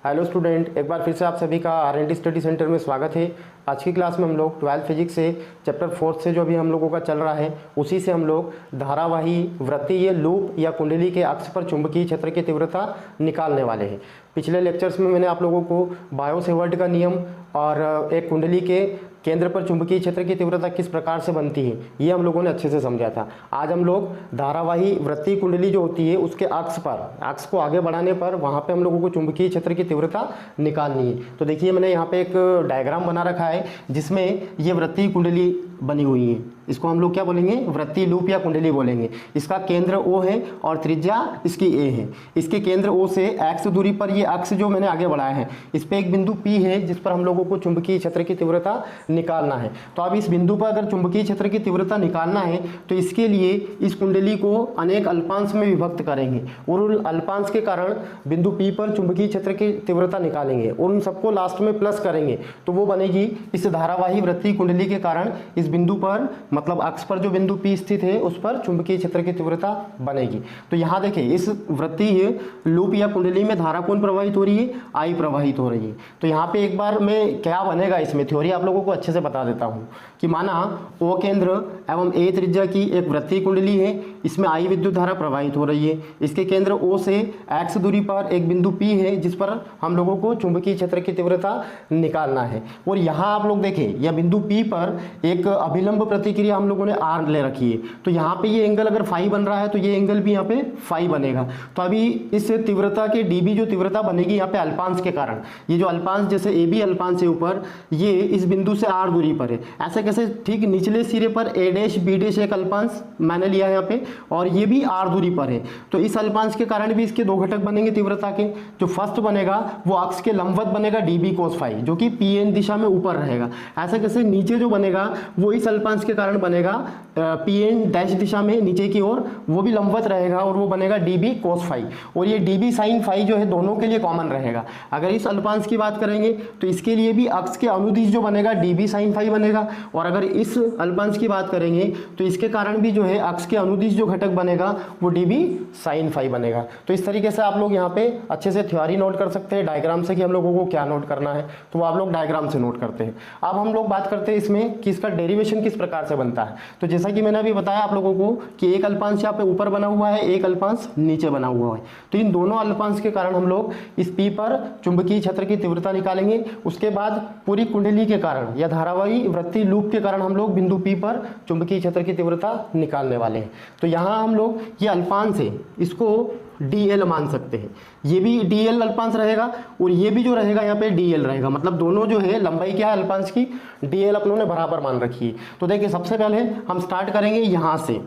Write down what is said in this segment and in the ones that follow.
Hello student, एक बार फिर से आप सभी का आर&डी स्टडी सेंटर में स्वागत है। आज की क्लास में हम लोग 12th फिजिक्स से चैप्टर 4 से जो अभी हम लोगों का चल रहा है उसी से हम लोग धारावाही वृत्तीय लूप या कुंडली के अक्ष पर चुंबकीय क्षेत्र की तीव्रता निकालने वाले हैं। पिछले लेक्चर्स में मैंने आप लोगों को बायो सेवर्ट का नियम और एक कुंडली के केंद्र पर चुंबकीय क्षेत्र की तीव्रता किस प्रकार से बनती है ये हम लोगों ने अच्छे से समझा था। आज हम लोग धारावाही वृत्तीय कुंडली जो होती है उसके अक्ष को आगे बढ़ाने पर वहाँ पे हम लोगों को चुंबकीय क्षेत्र की तीव्रता निकालनी है। तो देखिए मैंने यहाँ पे एक डायग्राम बना रखा है जिसमें ये वृत्तीय कुंडली बनी हुई है। इसको हम लोग क्या बोलेंगे? वृत्तीय लूप या कुंडली बोलेंगे। इसका केंद्र O है और त्रिज्या इसकी A है। इसके केंद्र O से x दूरी पर ये अक्ष जो मैंने आगे बढ़ाया है इस पे एक बिंदु P है जिस पर हम लोगों को चुंबकीय क्षेत्र की तीव्रता निकालना है। तो अब इस बिंदु पर अगर चुंबकीय क्षेत्र की तीव्रता निकालना है तो इसके लिए इस कुंडली को अनेक अल्पांश में विभक्त करेंगे और उन अल्पांश के कारण बिंदु P पर चुंबकीय क्षेत्र की तीव्रता निकालेंगे और उन सबको लास्ट में प्लस करेंगे तो वो बनेगी इस धारावाही वृत्तीय कुंडली के कारण इस बिंदु पर मतलब अक्ष पर जो बिंदु P स्थित है उस पर चुंबकीय क्षेत्र की तीव्रता बनेगी। तो यहाँ देखिए इस वृत्तीय लूप या कुंडली में धारा कौन प्रवाहित हो रही है? I प्रवाहित हो रही है। तो यहाँ पे एक बार मैं क्या बनेगा इसमें थ्योरी आप लोगों को अच्छे से बता देता हूँ कि माना O केंद्र एवं A त्रिज्या की एक वृत्तीय कुंडली है, इसमें I विद्युत धारा प्रवाहित हो रही है। इसके केंद्र O से x दूरी पर एक बिंदु P है जिस पर हम लोगों को चुंबकीय क्षेत्र की तीव्रता निकालना है। और यहाँ आप लोग देखें यह बिंदु P पर एक अभिलंब प्रतिक्रिया हम लोगों ने R ले रखी है। तो यहाँ पे ये एंगल अगर फाई बन रहा है तो ये एंगल भी यहाँ पे फाई बनेगा। तो अभी इस तीव्रता के dB जो तीव्रता बनेगी यहाँ पे अल्पांश के कारण, ये जो अल्पांश जैसे AB अल्पांश है ऊपर ये इस बिंदु से R दूरी पर है। ऐसे कैसे? ठीक निचले सिरे पर A' एक अल्पांश मैंने लिया है यहाँ पे और ये भी R दूरी पर है। तो इस अल्पांश के कारण भी इसके दो घटक बनेंगे तीव्रता के। जो फर्स्ट बनेगा वो अक्ष के लंबवत बनेगा dB cos फाई जो कि PN दिशा में ऊपर रहेगा। ऐसा कैसे? नीचे जो बनेगा वो इस अल्पांश के कारण बनेगा PN डैश दिशा में नीचे की ओर, वो भी लंबवत रहेगा और वो बनेगा dB cos फाई। और ये dB sin फाई जो है दोनों के लिए कॉमन रहेगा। अगर इस अल्पांश की बात करेंगे तो इसके लिए भी अक्ष के अनुदिश जो बनेगा dB sin फाई बनेगा। और अगर इस अल्पांश की बात करेंगे तो इसके कारण भी जो है अक्ष के अनुदिश जो घटक बनेगा वो dB sin फाई बनेगा। तो इस तरीके से आप लोग यहाँ पे अच्छे से थ्योरी नोट कर सकते हैं डायग्राम से कि हम लोगों को क्या नोट करना है, तो वो आप लोग डायग्राम से नोट करते हैं। अब हम लोग बात करते हैं इसमें कि इसका डेरिवेशन किस प्रकार से बनता है। तो जैसा कि मैंने अभी बताया आप लोगों को कि एक अल्पांश यहाँ पे ऊपर बना हुआ है, एक अल्पांश नीचे बना हुआ है। तो इन दोनों अल्पांश के कारण हम लोग इस P पर चुंबकीय क्षेत्र की तीव्रता निकालेंगे। उसके बाद पूरी कुंडली के कारण या धारावाही वृत्तीय लूप के कारण हम लोग बिंदु P पर चुंबकीय क्षेत्र की तीव्रता निकालने वाले हैं। तो यहाँ हम लोग ये अल्पांश है इसको DL मान सकते हैं। ये भी DL अल्पांश रहेगा और ये भी जो रहेगा यहाँ पे DL रहेगा। मतलब दोनों जो है लंबाई क्या है अल्पांश की DL अपनों ने बराबर मान रखी है। तो देखिए सबसे पहले हम स्टार्ट करेंगे यहाँ से।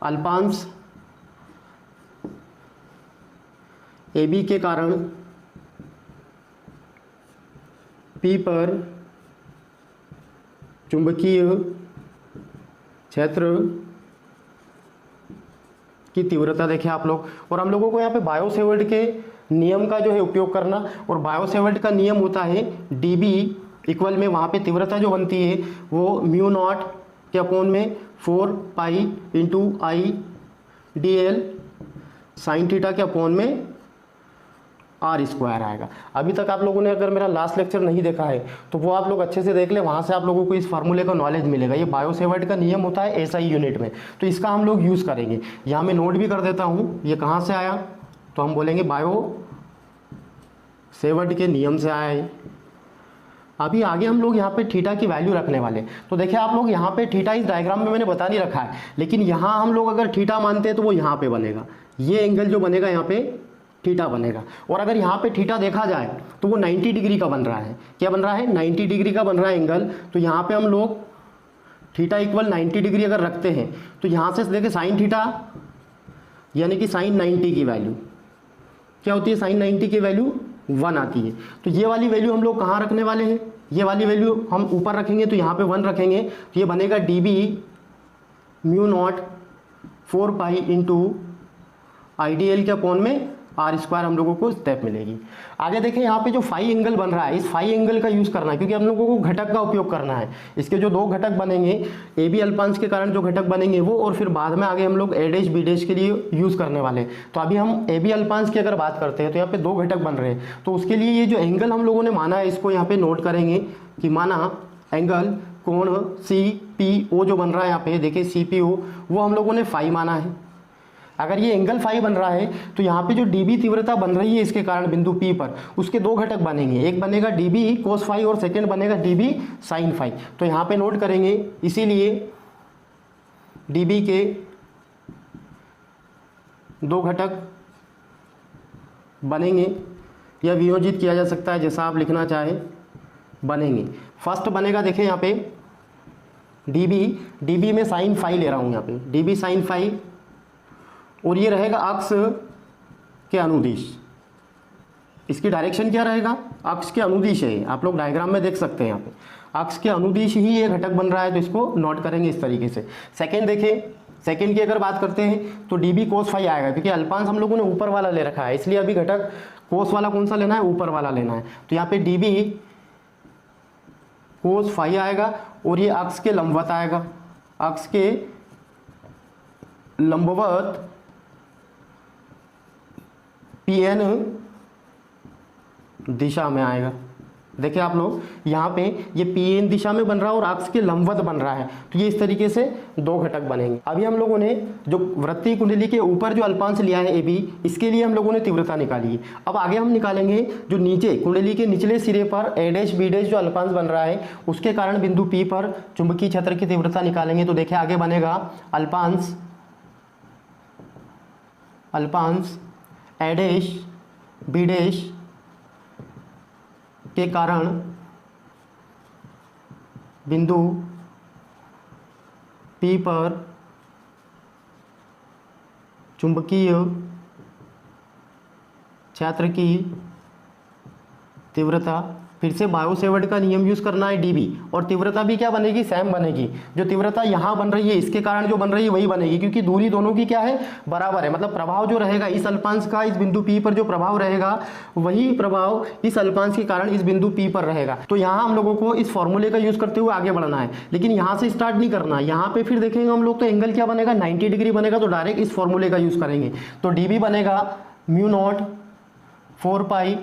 अल्पांश AB के कारण P पर चुंबकीय क्षेत्र की तीव्रता देखिए आप लोग। और हम लोगों को यहाँ पे बायो सेवर्ट के नियम का जो है उपयोग करना, और बायो सेवर्ट का नियम होता है dB इक्वल में वहाँ पे तीव्रता जो बनती है वो μ0 के अपोन में 4 pi into I dl sine theta के अपोन में R स्क्वायर आएगा। अभी तक आप लोगों ने अगर मेरा लास्ट लेक्चर नहीं देखा है तो वो आप लोग अच्छे से देख ले, वहाँ से आप लोगों को इस फार्मूले का नॉलेज मिलेगा। ये बायो सेवर्ट का नियम होता है SI यूनिट में, तो इसका हम लोग यूज़ करेंगे। यहाँ मैं नोट भी कर देता हूँ ये कहाँ से आया, तो हम बोलेंगे बायो सेवर्ट के नियम से आया है। अभी आगे हम लोग यहाँ पे थीटा की वैल्यू रखने वाले। तो देखिए आप लोग यहाँ पे थीटा इस डायग्राम में मैंने बता नहीं रखा है, लेकिन यहाँ हम लोग अगर थीटा मानते हैं तो वो यहाँ पे बनेगा। ये एंगल जो बनेगा यहाँ पे थीटा बनेगा। और अगर यहाँ पे थीटा देखा जाए तो वो 90 डिग्री का बन रहा है। क्या बन रहा है? 90 डिग्री का बन रहा है एंगल। तो यहाँ पे हम लोग थीटा इक्वल 90 डिग्री अगर रखते हैं तो यहाँ से देखिए साइन थीटा यानी कि साइन 90 की वैल्यू क्या होती है? साइन 90 की वैल्यू 1 आती है। तो ये वाली वैल्यू हम लोग कहाँ रखने वाले हैं? ये वाली वैल्यू हम ऊपर रखेंगे तो यहाँ पे 1 रखेंगे। तो ये बनेगा dB μ0 4 पाई इंटू IDL के अपोन में आर स्क्वायर हम लोगों को स्टेप मिलेगी। आगे देखें यहाँ पे जो फाई एंगल बन रहा है, इस फाई एंगल का यूज़ करना है क्योंकि हम लोगों को घटक का उपयोग करना है। इसके जो दो घटक बनेंगे, ए बी अल्पांश के कारण जो घटक बनेंगे वो, और फिर बाद में आगे हम लोग ए डैश बी डैश के लिए यूज़ करने वाले। तो अभी हम ए बी अल्पांश की अगर बात करते हैं तो यहाँ पे दो घटक बन रहे हैं, तो उसके लिए ये जो एंगल हम लोगों ने माना है इसको यहाँ पे नोट करेंगे कि माना एंगल कोण सी पी ओ जो बन रहा है यहाँ पे देखिए सी पी ओ, वो हम लोगों ने फाई माना है। अगर ये एंगल फाई बन रहा है तो यहाँ पे जो डीबी तीव्रता बन रही है इसके कारण बिंदु पी पर, उसके दो घटक बनेंगे, एक बनेगा डीबी कोस फाई और सेकेंड बनेगा डीबी साइन फाई। तो यहाँ पे नोट करेंगे, इसीलिए डीबी के दो घटक बनेंगे या वियोजित किया जा सकता है जैसा आप लिखना चाहें, बनेंगे। फर्स्ट बनेगा देखें यहाँ पे डीबी में साइन फाई ले रहा हूँ यहाँ पे, डीबी साइन फाई, और ये रहेगा अक्ष के अनुदिश। इसकी डायरेक्शन क्या रहेगा, अक्ष के अनुदिश है, आप लोग डायग्राम में देख सकते हैं यहाँ पे अक्ष के अनुदिश ही ये घटक बन रहा है, तो इसको नोट करेंगे इस तरीके से। सेकेंड देखें, सेकेंड की अगर बात करते हैं तो डीबी कोस फाई आएगा क्योंकि अल्पांश हम लोगों ने ऊपर वाला ले रखा है, इसलिए अभी घटक कोस वाला कौन सा लेना है, ऊपर वाला लेना है। तो यहाँ पे डीबी कोस फाई आएगा और ये अक्ष के लंबवत आएगा, अक्ष के लंबवत पी एन दिशा में आएगा। देखिए आप लोग यहाँ पे ये पी एन दिशा में बन रहा है और अक्ष के लंबवत बन रहा है, तो ये इस तरीके से दो घटक बनेंगे। अभी हम लोगों ने जो वृत्तीय कुंडली के ऊपर जो अल्पांश लिया है ए बी, इसके लिए हम लोगों ने तीव्रता निकाली है। अब आगे हम निकालेंगे जो नीचे कुंडली के निचले सिरे पर ए डैश बी डैश जो अल्पांश बन रहा है उसके कारण बिंदु पी पर चुंबकीय क्षेत्र की तीव्रता निकालेंगे। तो देखिए आगे बनेगा अल्पांश ए डैश बी डैश के कारण बिंदु पी पर चुंबकीय क्षेत्र की तीव्रता, फिर से बायो सेवर्ट का नियम यूज करना है डीबी, और तीव्रता भी क्या बनेगी, सेम बनेगी। जो तीव्रता यहाँ बन रही है इसके कारण जो बन रही है वही बनेगी क्योंकि दूरी दोनों की क्या है, बराबर है। मतलब प्रभाव जो रहेगा इस अल्पांश का इस बिंदु पी पर जो प्रभाव रहेगा वही प्रभाव इस अल्पांश के कारण इस बिंदु पी पर रहेगा। तो यहाँ हम लोगों को इस फॉर्मूले का यूज करते हुए आगे बढ़ना है, लेकिन यहाँ से स्टार्ट नहीं करना। यहाँ पे फिर देखेंगे हम लोग तो एंगल क्या बनेगा, 90 डिग्री बनेगा, तो डायरेक्ट इस फॉर्मूले का यूज करेंगे। तो डीबी बनेगा म्यू नॉट 4 पाई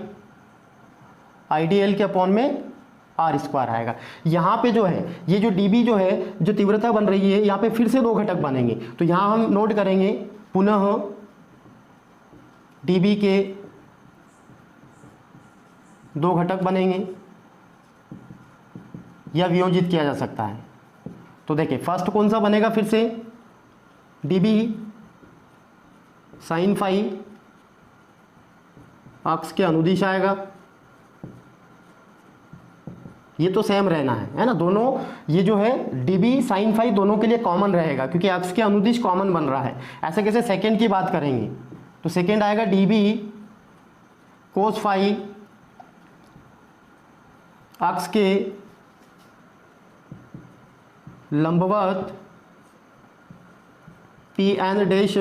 आईडीएल के अपॉन में आर स्क्वायर आएगा। यहाँ पे जो है ये जो डीबी जो है जो तीव्रता बन रही है यहाँ पे फिर से दो घटक बनेंगे, तो यहाँ हम नोट करेंगे पुनः डीबी के दो घटक बनेंगे या वियोजित किया जा सकता है। तो देखिए फर्स्ट कौन सा बनेगा, फिर से डीबी साइन फाई अक्ष के अनुदिश आएगा, ये तो सेम रहना है ना, दोनों ये जो है डीबी साइन फाई दोनों के लिए कॉमन रहेगा क्योंकि अक्ष के अनुदिश कॉमन बन रहा है। ऐसे कैसे सेकेंड की बात करेंगे तो सेकेंड आएगा डीबी कोस फाई अक्ष के लंबवत पी एन डैश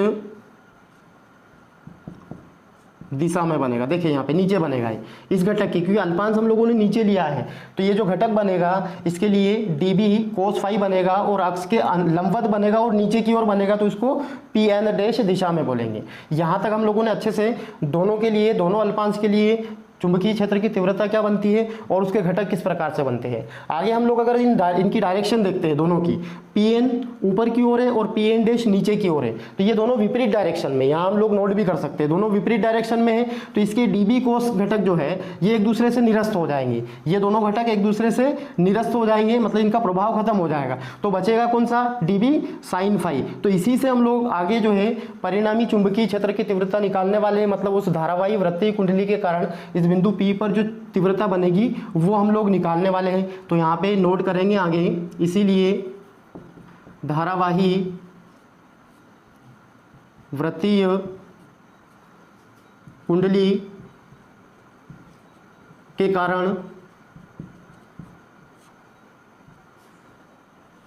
दिशा में बनेगा। देखिए यहाँ पे नीचे बनेगा इस घटक की, क्योंकि अल्पांश हम लोगों ने नीचे लिया है, तो ये जो घटक बनेगा इसके लिए डीबी कोस फाई बनेगा और अक्ष के लंबवत बनेगा और नीचे की ओर बनेगा, तो इसको पी एन डैश दिशा में बोलेंगे। यहाँ तक हम लोगों ने अच्छे से दोनों के लिए, दोनों अल्पांश के लिए चुंबकीय क्षेत्र की तीव्रता क्या बनती है और उसके घटक किस प्रकार से बनते हैं। आगे हम लोग अगर इनकी डायरेक्शन देखते हैं दोनों की, पी एन ऊपर की ओर है और पी एन डैश नीचे की ओर है, तो ये दोनों विपरीत डायरेक्शन में, यहाँ हम लोग नोट भी कर सकते हैं दोनों विपरीत डायरेक्शन में है, तो इसके डीबी कोस घटक जो है ये एक दूसरे से निरस्त हो जाएंगे, ये दोनों घटक एक दूसरे से निरस्त हो जाएंगे, मतलब इनका प्रभाव खत्म हो जाएगा। तो बचेगा कौन सा, डीबी साइन फाई। तो इसी से हम लोग आगे जो है परिणामी चुंबकीय क्षेत्र की तीव्रता निकालने वाले हैं, मतलब उस धारावाही वृत्तीय कुंडली के कारण इस बिंदु पी पर जो तीव्रता बनेगी वो हम लोग निकालने वाले हैं। तो यहाँ पे नोट करेंगे आगे, इसीलिए धारावाही वृत्तीय कुंडली के कारण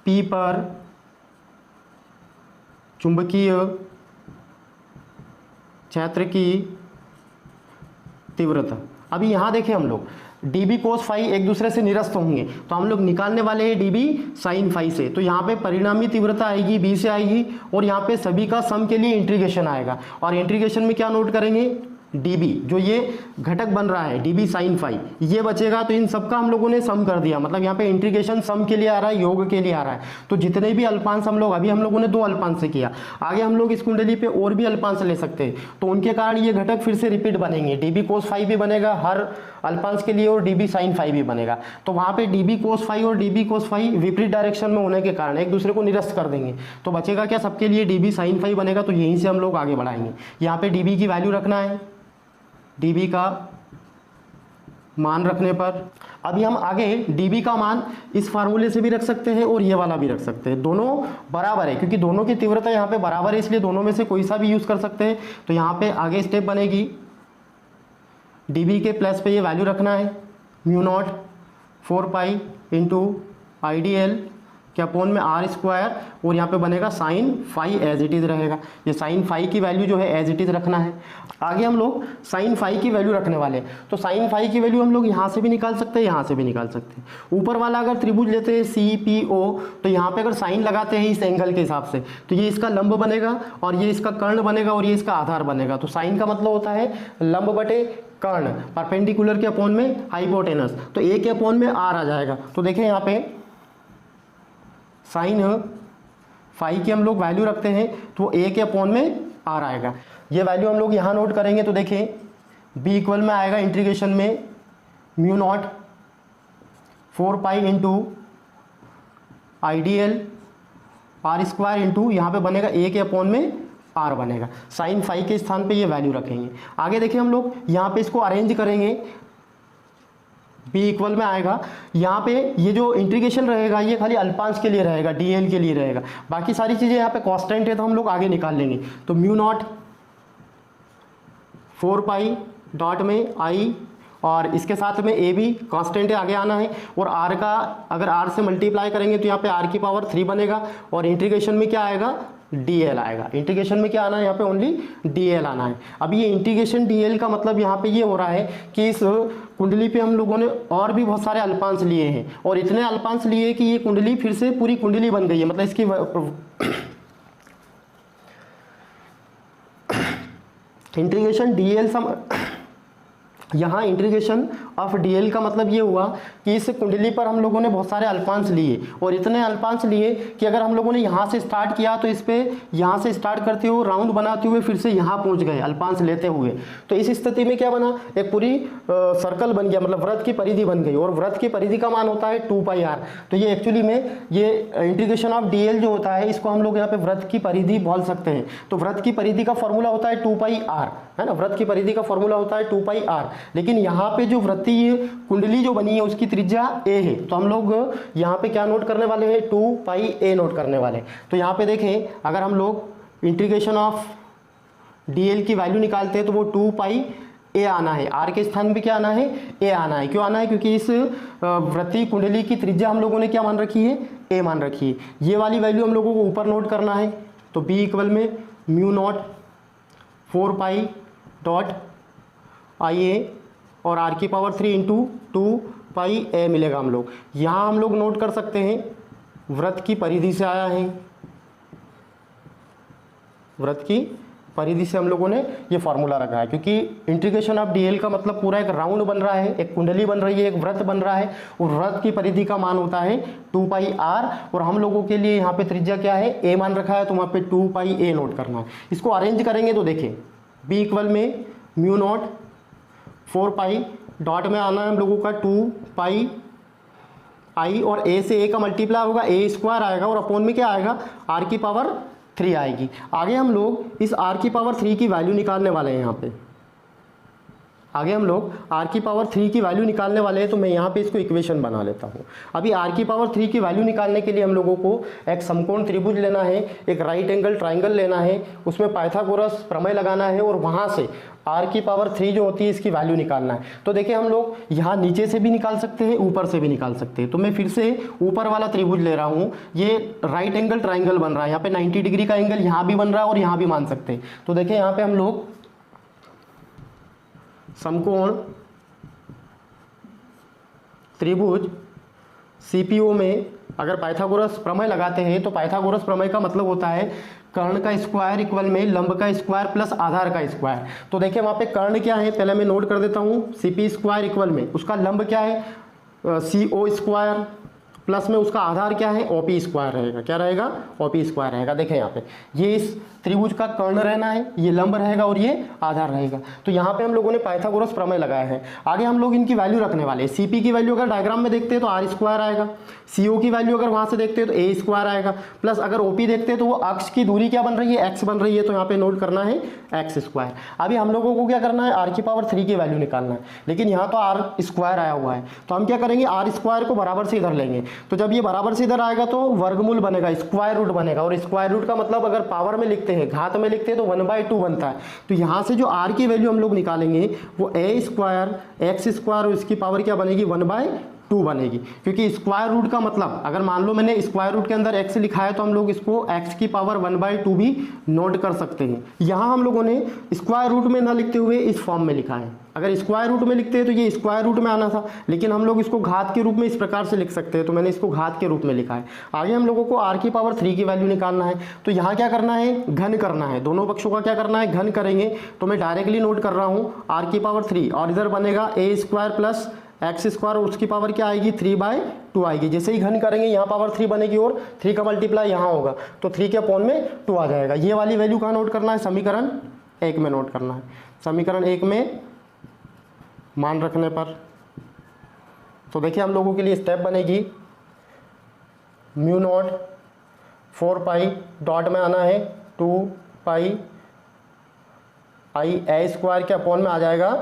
पी पर चुंबकीय क्षेत्र की तीव्रता। अभी यहाँ देखें हम लोग dB cos फाई एक दूसरे से निरस्त होंगे, तो हम लोग निकालने वाले हैं dB sin फाई से। तो यहाँ पे परिणामी तीव्रता आएगी B से आएगी, और यहाँ पे सभी का सम के लिए इंटीग्रेशन आएगा, और इंटीग्रेशन में क्या नोट करेंगे, dB जो ये घटक बन रहा है dB sin फाई ये बचेगा। तो इन सबका हम लोगों ने सम कर दिया, मतलब यहाँ पे इंटीग्रेशन सम के लिए आ रहा है, योग के लिए आ रहा है। तो जितने भी अल्पांश हम लोग, अभी हम लोगों ने 2 अल्पांश से किया, आगे हम लोग इस कुंडली पे और भी अल्पांश ले सकते हैं, तो उनके कारण ये घटक फिर से रिपीट बनेंगे। dB cos फाई भी बनेगा हर अल्पांश के लिए, और dB sin फाई भी बनेगा। तो वहाँ पे dB cos फाई और dB cos फाई विपरीत डायरेक्शन में होने के कारण एक दूसरे को निरस्त कर देंगे, तो बचेगा क्या, सबके लिए dB sin फाई बनेगा। तो यहीं से हम लोग आगे बढ़ाएंगे। यहाँ पे dB की वैल्यू रखना है, dB का मान रखने पर अभी हम आगे dB का मान इस फार्मूले से भी रख सकते हैं और ये वाला भी रख सकते हैं, दोनों बराबर है क्योंकि दोनों की तीव्रता यहाँ पे बराबर है, इसलिए दोनों में से कोई सा भी यूज कर सकते हैं। तो यहाँ पे आगे स्टेप बनेगी, dB के प्लस पे ये वैल्यू रखना है mu naught 4 pi into IDL के अपोन में R स्क्वायर, और यहाँ पे बनेगा sine phi as it is रहेगा। ये साइन फाई की वैल्यू जो है एज इट इज रखना है। आगे हम लोग साइन फाई की वैल्यू रखने वाले हैं, तो साइन फाई की वैल्यू हम लोग यहाँ से भी निकाल सकते हैं, यहाँ से भी निकाल सकते हैं। ऊपर वाला अगर त्रिभुज लेते हैं CPO, तो यहाँ पे अगर साइन लगाते हैं इस एंगल के हिसाब से, तो ये इसका लंब बनेगा और ये इसका कर्ण बनेगा और ये इसका आधार बनेगा। तो साइन का मतलब होता है लंब बटे कर्ण, परपेंडिकुलर के अपोन में हाइपोटेनस, तो A के अपोन में R आ जाएगा। तो देखें यहाँ पे साइन फाई की हम लोग वैल्यू रखते हैं, तो A के अपोन में R आएगा। ये वैल्यू हम लोग यहाँ नोट करेंगे, तो देखें B इक्वल में आएगा इंटीग्रेशन में mu naught 4 pi into IDL R square into यहाँ पे बनेगा A के अपोन में R बनेगा। साइन फाई के स्थान पे ये वैल्यू रखेंगे। आगे देखिए हम लोग यहाँ पे इसको अरेंज करेंगे, B इक्वल में आएगा, यहाँ पे ये जो इंटीग्रेशन रहेगा ये खाली अल्पांश के लिए रहेगा, DL के लिए रहेगा, बाकी सारी चीज़ें यहाँ पे कांस्टेंट है तो हम लोग आगे निकाल लेंगे। तो म्यू नॉट 4 पाई डॉट में I, और इसके साथ में A भी कांस्टेंट है, आगे आना है, और R का अगर R से मल्टीप्लाई करेंगे तो यहाँ पे R की पावर 3 बनेगा, और इंटीग्रेशन में क्या आएगा, DL आएगा। इंटीग्रेशन में क्या आना है, यहाँ पे ओनली DL आना है। अब ये इंटीग्रेशन DL का मतलब यहाँ पे ये हो रहा है कि इस कुंडली पे हम लोगों ने और भी बहुत सारे अल्पांश लिए हैं, और इतने अल्पांश लिए कि ये कुंडली फिर से पूरी कुंडली बन गई है, मतलब इसकी इंटीग्रेशन DL सम, यहाँ इंटीग्रेशन ऑफ DL का मतलब ये हुआ कि इस कुंडली पर हम लोगों ने बहुत सारे अल्पांश लिए, और इतने अल्पांश लिए कि अगर हम लोगों ने यहाँ से स्टार्ट किया तो इस पे यहाँ से स्टार्ट करते हुए राउंड बनाते हुए फिर से यहाँ पहुँच गए अल्पांश लेते हुए। तो इस स्थिति में क्या बना, एक पूरी सर्कल बन गया, मतलब वृत्त की परिधि बन गई, और वृत्त की परिधि का मान होता है 2 पाई R। तो ये एक्चुअली में ये इंटीग्रेशन ऑफ DL जो होता है इसको हम लोग यहाँ पे वृत्त की परिधि बोल सकते हैं। तो वृत्त की परिधि का फॉर्मूला होता है 2 पाई R, है ना, वृत्त की परिधि का फॉर्मूला होता है 2 पाई R। लेकिन यहाँ पे जो वृत्तीय कुंडली जो बनी है उसकी त्रिज्या A है, तो हम लोग यहाँ पे क्या नोट करने वाले हैं, 2 पाई A नोट करने वाले। तो यहाँ पे देखें अगर हम लोग इंटीग्रेशन ऑफ DL की वैल्यू निकालते हैं तो वो 2 पाई A आना है, R के स्थान पे क्या आना है, A आना है। क्यों आना है, क्योंकि इस वृत्तीय कुंडली की त्रिज्या हम लोगों ने क्या मान रखी है, A मान रखी है। ये वाली वैल्यू हम लोगों को ऊपर नोट करना है, तो B इक्वल में mu naught 4 Pie dot IA और R की पावर 3 इंटू 2 पाई A मिलेगा। हम लोग यहाँ हम लोग नोट कर सकते हैं वृत्त की परिधि से आया है, वृत्त की परिधि से हम लोगों ने ये फार्मूला रखा है, क्योंकि इंटीग्रेशन ऑफ DL का मतलब पूरा एक राउंड बन रहा है, एक कुंडली बन रही है, एक वृत्त बन रहा है, और वृत्त की परिधि का मान होता है 2 पाई R, और हम लोगों के लिए यहाँ पे त्रिज्या क्या है, A मान रखा है, तो वहाँ पे 2 पाई A नोट करना है। इसको अरेंज करेंगे तो देखें B इक्वल में म्यू नॉट 4 पाई डॉट में आना है हम लोगों का 2 पाई I, और A से A का मल्टीप्लाई होगा, A स्क्वायर आएगा, और अपोन में क्या आएगा, R की पावर 3 आएगी। आगे हम लोग इस R की पावर 3 की वैल्यू निकालने वाले हैं। यहाँ पे आगे हम लोग R की पावर 3 की वैल्यू निकालने वाले हैं, तो मैं यहाँ पे इसको इक्वेशन बना लेता हूँ। अभी R की पावर 3 की वैल्यू निकालने के लिए हम लोगों को एक समकोण त्रिभुज लेना है, एक राइट एंगल ट्राइंगल लेना है, उसमें पाइथागोरस प्रमेय लगाना है, और वहाँ से R की पावर 3 जो होती है इसकी वैल्यू निकालना है। तो देखिए हम लोग यहाँ नीचे से भी निकाल सकते हैं, ऊपर से भी निकाल सकते हैं। तो मैं फिर से ऊपर वाला त्रिभुज ले रहा हूँ, ये राइट एंगल ट्राइंगल बन रहा है, यहाँ पे 90 डिग्री का एंगल यहाँ भी बन रहा है और यहाँ भी मान सकते हैं। तो देखिए यहाँ पे हम लोग समकोण त्रिभुज सीपीओ में अगर पाइथागोरस प्रमेय लगाते हैं तो पाइथागोरस प्रमेय का मतलब होता है कर्ण का स्क्वायर इक्वल में लंब का स्क्वायर प्लस आधार का स्क्वायर। तो देखिए वहाँ पे कर्ण क्या है, पहले मैं नोट कर देता हूँ, सीपी स्क्वायर इक्वल में उसका लंब क्या है सी ओ स्क्वायर प्लस में उसका आधार क्या है ओपी स्क्वायर रहेगा। क्या रहेगा? ओपी स्क्वायर रहेगा। देखें यहाँ पे ये इस त्रिभुज का कर्ण रहना है, ये लंब रहेगा और ये आधार रहेगा। तो यहाँ पे हम लोगों ने पाइथागोरस प्रमेय लगाया है। आगे हम लोग इनकी वैल्यू रखने वाले हैं। सीपी की वैल्यू अगर डायग्राम में देखते हैं तो आर स्क्वायर आएगा, सीओ की वैल्यू अगर वहाँ से देखते हैं तो ए स्क्वायर आएगा, प्लस अगर ओपी देखते हैं तो वो अक्ष की दूरी क्या बन रही है एक्स बन रही है, तो यहाँ पे नोट करना है एक्स स्क्वायर। अभी हम लोगों को क्या करना है आर की पावर 3 की वैल्यू निकालना है, लेकिन यहाँ तो आर स्क्वायर आया हुआ है तो हम क्या करेंगे आर स्क्वायर को बराबर से इधर लेंगे। तो जब ये बराबर से इधर आएगा तो वर्गमूल बनेगा, स्क्वायर रूट बनेगा, और स्क्वायर रूट का मतलब अगर पावर में लिखते हैं घात में लिखते हैं तो 1/2 बनता है। तो यहाँ से जो आर की वैल्यू हम लोग निकालेंगे वो ए स्क्वायर एक्स स्क्वायर और इसकी पावर क्या बनेगी 1/2 बनेगी, क्योंकि स्क्वायर रूट का मतलब अगर मान लो मैंने स्क्वायर रूट के अंदर x लिखा है तो हम लोग इसको x की पावर 1/2 भी नोट कर सकते हैं। यहाँ हम लोगों ने स्क्वायर रूट में ना लिखते हुए इस फॉर्म में लिखा है। अगर स्क्वायर रूट में लिखते हैं तो ये स्क्वायर रूट में आना था, लेकिन हम लोग इसको घात के रूप में इस प्रकार से लिख सकते हैं, तो मैंने इसको घात के रूप में लिखा है। आगे हम लोगों को आर की पावर 3 की वैल्यू निकालना है। तो यहाँ क्या करना है घन करना है, दोनों पक्षों का क्या करना है घन करेंगे। तो मैं डायरेक्टली नोट कर रहा हूँ आर की पावर 3 और इधर बनेगा ए स्क्वायर प्लस एक्स स्क्वायर और उसकी पावर क्या आएगी 3/2 आएगी। जैसे ही घन करेंगे यहाँ पावर 3 बनेगी और 3 का मल्टीप्लाई यहाँ होगा तो 3 के अपॉन में 2 आ जाएगा। ये वाली वैल्यू कहाँ नोट करना है समीकरण 1 में नोट करना है। समीकरण 1 में मान रखने पर तो देखिए हम लोगों के लिए स्टेप बनेगी म्यू नॉट 4 पाई डॉट में आना है 2 पाई आई ए स्क्वायर के अपॉन में आ जाएगा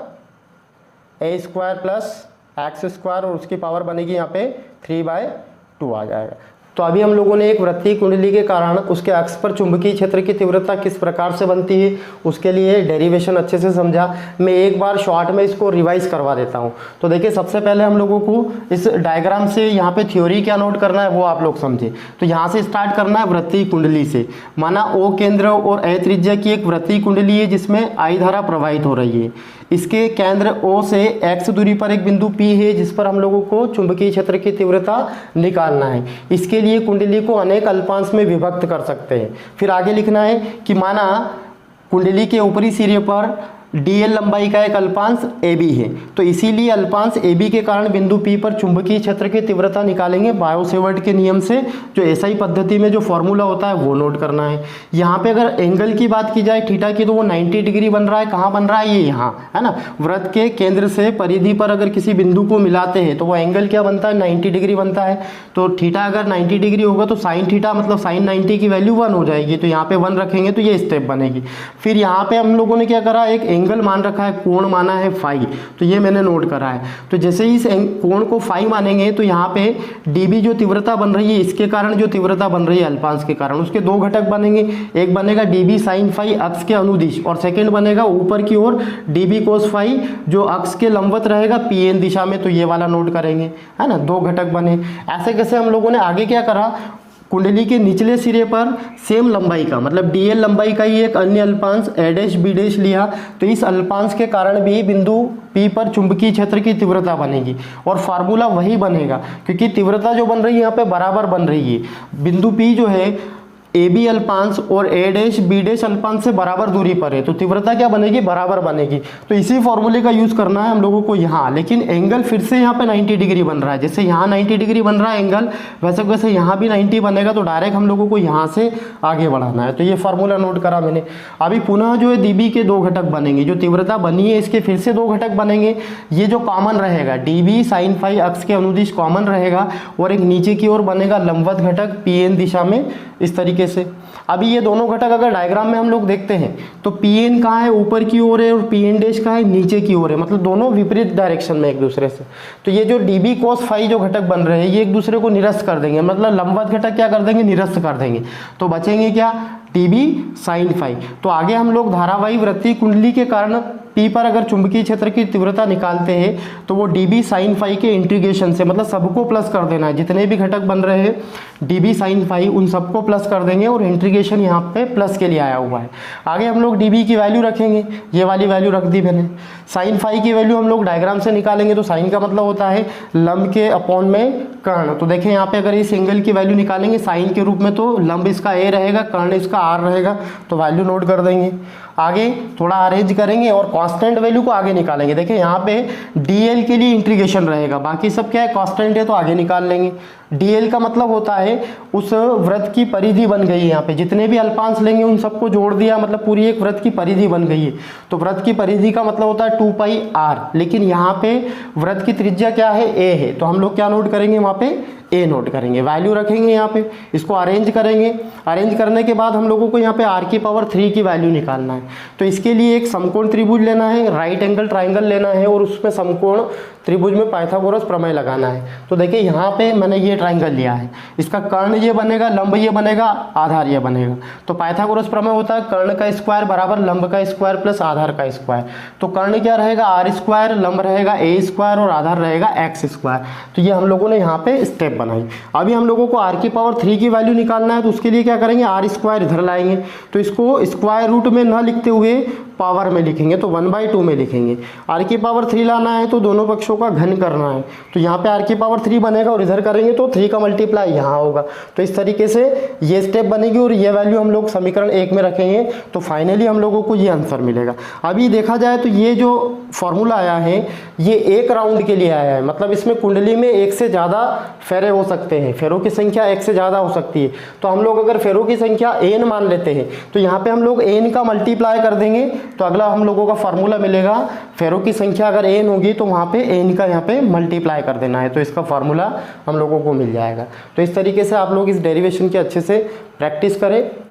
ए स्क्वायर प्लस एक्स स्क्वायर और उसकी पावर बनेगी यहाँ पे 3/2 आ जाएगा। तो अभी हम लोगों ने एक वृत्तीय कुंडली के कारण उसके अक्ष पर चुंबकीय क्षेत्र की तीव्रता किस प्रकार से बनती है उसके लिए डेरिवेशन अच्छे से समझा। मैं एक बार शॉर्ट में इसको रिवाइज करवा देता हूँ। तो देखिए सबसे पहले हम लोगों को इस डायग्राम से यहाँ पे थ्योरी क्या नोट करना है वो आप लोग समझे। तो यहाँ से स्टार्ट करना है वृत्तीय कुंडली से। माना ओ केंद्र और ए त्रिज्या की एक वृत्तीय कुंडली है जिसमें आई धारा प्रवाहित हो रही है। इसके केंद्र O से x दूरी पर एक बिंदु P है जिस पर हम लोगों को चुंबकीय क्षेत्र की तीव्रता निकालना है। इसके लिए कुंडली को अनेक अल्पांश में विभक्त कर सकते हैं। फिर आगे लिखना है कि माना कुंडली के ऊपरी सिरे पर dl लंबाई का एक अल्पांश AB है, तो इसीलिए अल्पांश AB के कारण बिंदु P पर चुंबकीय क्षेत्र की तीव्रता निकालेंगे बायो-सेवर्ट के नियम से। जो एसआई पद्धति में जो फॉर्मूला होता है वो नोट करना है। यहाँ पे अगर एंगल की बात की जाए थीटा की तो वो 90 डिग्री बन रहा है। कहाँ बन रहा है ये यहाँ है ना। वृत्त के केंद्र से परिधि पर अगर किसी बिंदु को मिलाते हैं तो वो एंगल क्या बनता है 90 डिग्री बनता है। तो थीटा अगर 90 डिग्री होगा तो साइन थीटा मतलब साइन 90 की वैल्यू 1 हो जाएगी। तो यहाँ पे 1 रखेंगे तो ये स्टेप बनेगी। फिर यहाँ पे हम लोगों ने क्या करा एक एंगल मान रखा है, कोण माना है फाई, तो ये मैंने नोट करा है। तो जैसे ही इस कोण को फाई मानेंगे तो यहाँ पे dB जो तीव्रता बन रही है इसके कारण जो तीव्रता बन रही है अल्पांश के कारण उसके दो घटक बनेंगे। एक बनेगा dB साइन फाई अक्ष के अनुदिश और सेकंड बनेगा ऊपर की ओर dB कोस फाई जो अक्ष के लंबवत रहेगा PN दिशा में। तो ये वाला नोट करेंगे है ना, दो घटक बने। ऐसे कैसे हम लोगों ने आगे क्या करा कुंडली के निचले सिरे पर सेम लंबाई का मतलब dl लंबाई का ही एक अन्य अल्पांश a डैश b डैश लिया। तो इस अल्पांश के कारण भी बिंदु P पर चुंबकीय क्षेत्र की तीव्रता बनेगी और फार्मूला वही बनेगा क्योंकि तीव्रता जो बन रही है यहाँ पे बराबर बन रही है। बिंदु P जो है AB अल्पांश और A डैश B डैश अल्पांश से बराबर दूरी पर है तो तीव्रता क्या बनेगी बराबर बनेगी। तो इसी फॉर्मूले का यूज करना है हम लोगों को यहाँ। लेकिन एंगल फिर से यहाँ पे 90 डिग्री बन रहा है। जैसे यहाँ 90 डिग्री बन रहा है एंगल वैसे वैसे यहाँ भी 90 बनेगा। तो डायरेक्ट हम लोगों को यहाँ से आगे बढ़ाना है। तो ये फार्मूला नोट करा मैंने। अभी पुनः जो है dB के दो घटक बनेंगे। जो तीव्रता बनी है इसके फिर से दो घटक बनेंगे। ये जो कॉमन रहेगा dB साइन फाई अक्ष के अनुदिश कॉमन रहेगा और एक नीचे की ओर बनेगा लंबवत घटक PN दिशा में इस तरीके से। अभी ये दोनों घटक अगर डायग्राम में हम लोग देखते हैं तो PN कहाँ है ऊपर की ओर है और PN डैश कहाँ है नीचे की ओर है, मतलब दोनों विपरीत डायरेक्शन में एक दूसरे से। तो ये जो dB cos फाई जो घटक बन रहे हैं ये एक दूसरे को निरस्त कर देंगे, मतलब लंबवत घटक क्या कर देंगे निरस्त कर देंगे। तो बचेंगे क्या dB sin phi। तो आगे हम लोग धारावाही वृत्तीय कुंडली के कारण P पर अगर चुंबकीय क्षेत्र की तीव्रता निकालते हैं तो वो dB sin phi के इंटीग्रेशन से, मतलब सबको प्लस कर देना है, जितने भी घटक बन रहे हैं dB sin phi उन सबको प्लस कर देंगे और इंटीग्रेशन यहाँ पे प्लस के लिए आया हुआ है। आगे हम लोग dB की वैल्यू रखेंगे, ये वाली वैल्यू रख दी मैंने। sin phi की वैल्यू हम लोग डायग्राम से निकालेंगे, तो sin का मतलब होता है लंब के अपॉन में कर्ण। तो देखें यहाँ पे अगर इस एंगल की वैल्यू निकालेंगे sin के रूप में, तो लंब इसका a रहेगा, कर्ण इसका r रहेगा, तो वैल्यू नोट कर देंगे। आगे थोड़ा अरेंज करेंगे और कांस्टेंट वैल्यू को आगे निकालेंगे। देखिए यहाँ पे dl के लिए इंटीग्रेशन रहेगा, बाकी सब क्या है कांस्टेंट है, तो आगे निकाल लेंगे। dl का मतलब होता है उस वृत्त की परिधि बन गई है, यहाँ पे जितने भी अल्पांश लेंगे उन सबको जोड़ दिया, मतलब पूरी एक वृत्त की परिधि बन गई है। तो वृत्त की परिधि का मतलब होता है 2 पाई r, लेकिन यहाँ पे वृत्त की त्रिज्या क्या है, a है, तो हम लोग क्या नोट करेंगे वहाँ पे a नोट करेंगे, वैल्यू रखेंगे यहाँ पे, इसको अरेंज करेंगे। अरेंज करने के बाद हम लोगों को यहाँ पे r की पावर 3 की वैल्यू निकालना है। तो इसके लिए एक समकोण त्रिभुज लेना है, राइट एंगल ट्राइंगल लेना है और उसमें समकोण त्रिभुज में पाइथागोरस प्रमेय लगाना है। तो देखिए यहाँ पे मैंने ये ट्राइंगल लिया है, इसका कर्ण ये बनेगा, लंब ये बनेगा, आधार ये बनेगा। तो पाइथागोरस प्रमेय होता है कर्ण का स्क्वायर बराबर लंब का स्क्वायर प्लस आधार का स्क्वायर। तो कर्ण क्या रहेगा आर स्क्वायर, लंब रहेगा ए स्क्वायर और आधार रहेगा एक्स स्क्वायर। तो ये हम लोगों ने यहाँ पे स्टेप बनाई। अभी हम लोगों को आर की पावर 3 की वैल्यू निकालना है, तो उसके लिए क्या करेंगे, आर स्क्वायर इधर लाएंगे, तो इसको स्क्वायर रूट में ना लिखते हुए पावर में लिखेंगे, तो 1/2 में लिखेंगे। आर की पावर 3 लाना है तो दोनों पक्षों का घन करना है, तो यहाँ पे आर की पावर 3 बनेगा और इधर करेंगे तो 3 का मल्टीप्लाई यहाँ होगा। तो इस तरीके से ये स्टेप बनेगी और ये वैल्यू हम लोग समीकरण 1 में रखेंगे, तो फाइनली हम लोगों को ये आंसर मिलेगा। अभी देखा जाए तो ये जो फॉर्मूला आया है ये एक राउंड के लिए आया है, मतलब इसमें कुंडली में एक से ज़्यादा फेरे हो सकते हैं, फेरों की संख्या एक से ज़्यादा हो सकती है। तो हम लोग अगर फेरों की संख्या n मान लेते हैं तो यहाँ पे हम लोग n का मल्टीप्लाई कर देंगे, तो अगला हम लोगों का फार्मूला मिलेगा फेरों की संख्या अगर n होगी तो वहाँ पे n का यहाँ पे मल्टीप्लाई कर देना है, तो इसका फार्मूला हम लोगों को मिल जाएगा। तो इस तरीके से आप लोग इस डेरिवेशन की अच्छे से प्रैक्टिस करें।